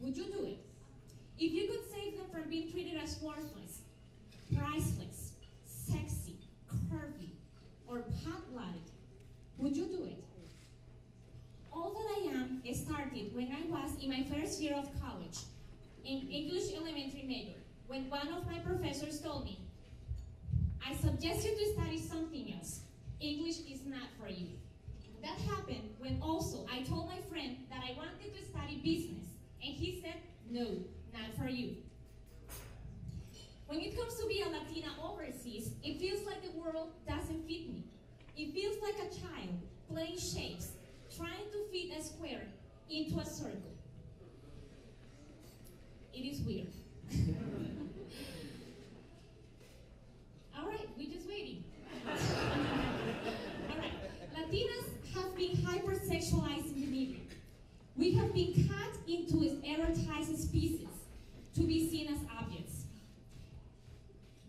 would you do it? If you could save them from being treated as worthless, priceless, sexy, curvy, or hot-blooded, would you do it? All that I am started when I was in my first year of college, in English elementary major, when one of my professors told me, I suggest you to study something else. English is not for you. That happened when also I told my friend that I wanted to study business, and he said, no, not for you. When it comes to be a Latina overseas, it feels like the world doesn't fit me. It feels like a child playing shapes, trying to fit a square into a circle. It is weird. All right, we're just waiting. All right, Latinas have been hypersexualized in the media. We have been cut into erotized species to be seen as objects.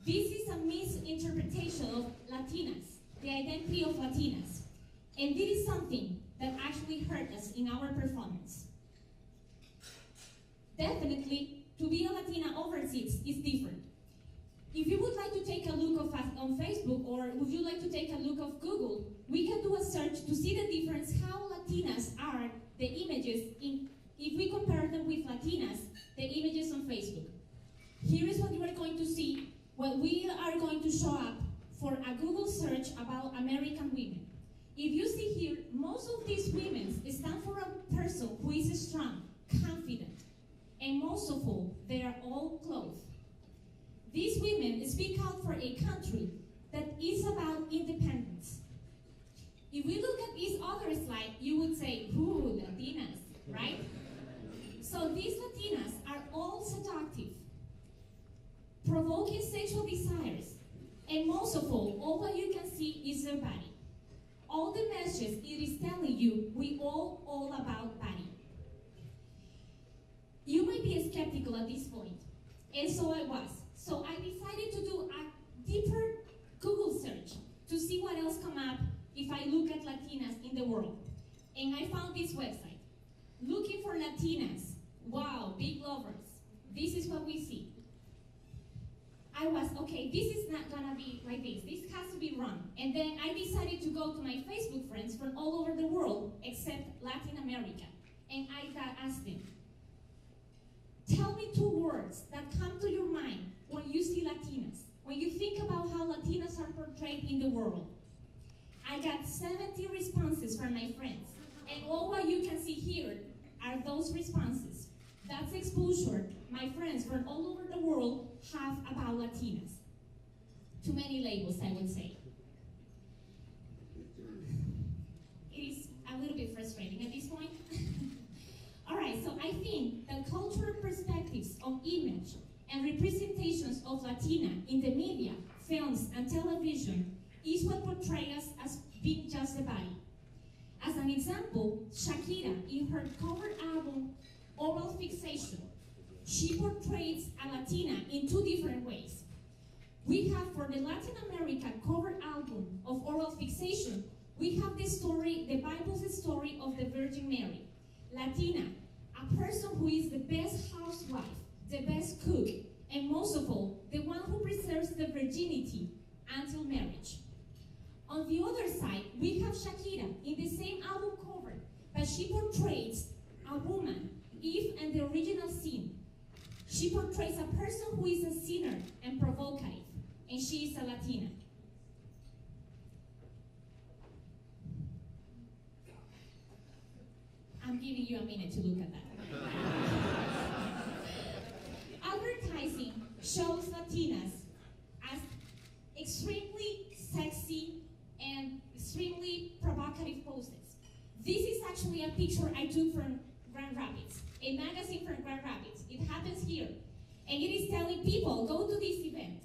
This is a misinterpretation of Latinas, the identity of Latinas, and this is something that actually hurt us in our performance. Definitely, to be a Latina overseas is different. If you would like to take a look of us on Facebook, or would you like to take a look of Google, we can do a search to see the difference how Latinas are, the images, if we compare them with Latinas, the images on Facebook. Here is what you are going to see when we are going to show up for a Google search about American women. If you see here, most of these women stand for a person who is strong, confident, and most of all, they are all clothed. These women speak out for a country that is about independence. If we look at this other slide, you would say, ooh, Latinas, right? So these Latinas are all seductive, provoking sexual desires, and most of all that you can see is their body. All the messages it is telling you, we all about body. You might be skeptical at this point, and so I was. So I decided to do a deeper Google search to see what else come up if I look at Latinas in the world. And I found this website. Looking for Latinas. Wow, big lovers. This is what we see. I was, okay, this is not gonna be like this. This has to be wrong. And then I decided to go to my Facebook friends from all over the world except Latin America. And I asked them, tell me 2 words that come to your mind when you see Latinas, when you think about how Latinas are portrayed in the world. I got 70 responses from my friends, and all what you can see here are those responses. That's exposure my friends from all over the world have about Latinas. Too many labels, I would say. It is a little bit frustrating at this point. All right, so I think that cultural perspectives on image and representations of Latina in the media, films, and television is what portrays us as being just a body. As an example, Shakira, in her cover album, Oral Fixation, she portrays a Latina in 2 different ways. We have, for the Latin America cover album of Oral Fixation, we have the story, the Bible's story of the Virgin Mary. Latina, a person who is the best housewife, the best cook, and most of all, the one who preserves the virginity until marriage. On the other side, we have Shakira in the same album cover, but she portrays a woman, Eve and the original sin. She portrays a person who is a sinner and provocative, and she is a Latina. I'm giving you a minute to look at that. Advertising shows Latinas as extremely sexy and extremely provocative poses. This is actually a picture I took from Grand Rapids, a magazine from Grand Rapids. It happens here. And it is telling people, go to this event.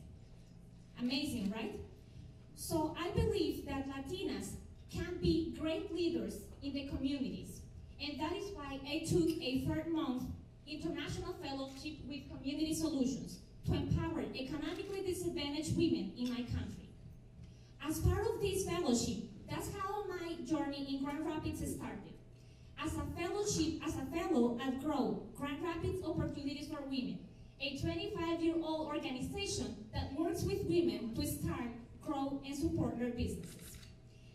Amazing, right? So I believe that Latinas can be great leaders in the communities. And that is why I took a 3rd-month international fellowship with Community Solutions to empower economically disadvantaged women in my country. As part of this fellowship, that's how my journey in Grand Rapids started. as a fellow at GROW, Grand Rapids Opportunities for Women, a 25-year-old organization that works with women to start, grow, and support their businesses.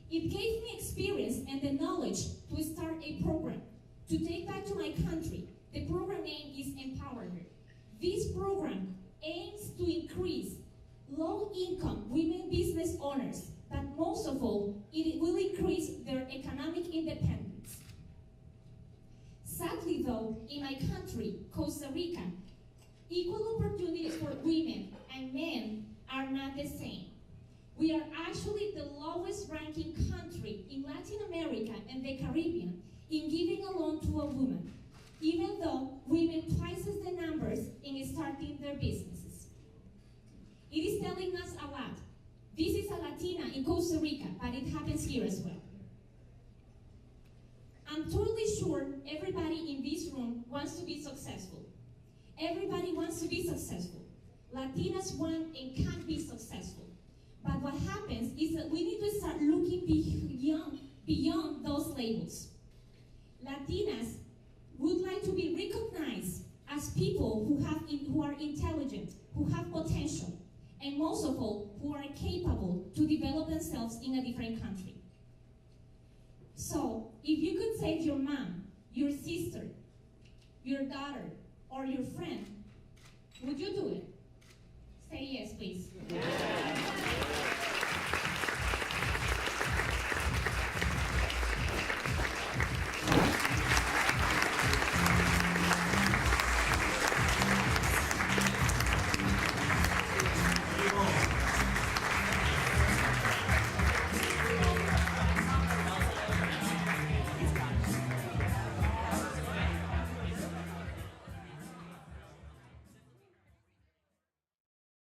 It gave me experience and the knowledge to start a program to take back to my country. The program name is Empowerment. This program aims to increase low-income women business owners, but most of all, it will increase their economic independence. Sadly though, in my country, Costa Rica, equal opportunities for women and men are not the same. We are actually the lowest ranking country in Latin America and the Caribbean in giving a loan to a woman, even though women twice as the numbers in starting their businesses. It is telling us a lot. This is a Latina in Costa Rica, but it happens here as well. I'm totally sure everybody in this room wants to be successful. Everybody wants to be successful. Latinas want and can be successful. But what happens is that we need to start looking beyond those labels. Latinas would like to be recognized as people who are intelligent, who have potential, and most of all, who are capable to develop themselves in a different country. So, if you could save your mom, your sister, your daughter, or your friend, would you do it? Say yes, please. Yeah.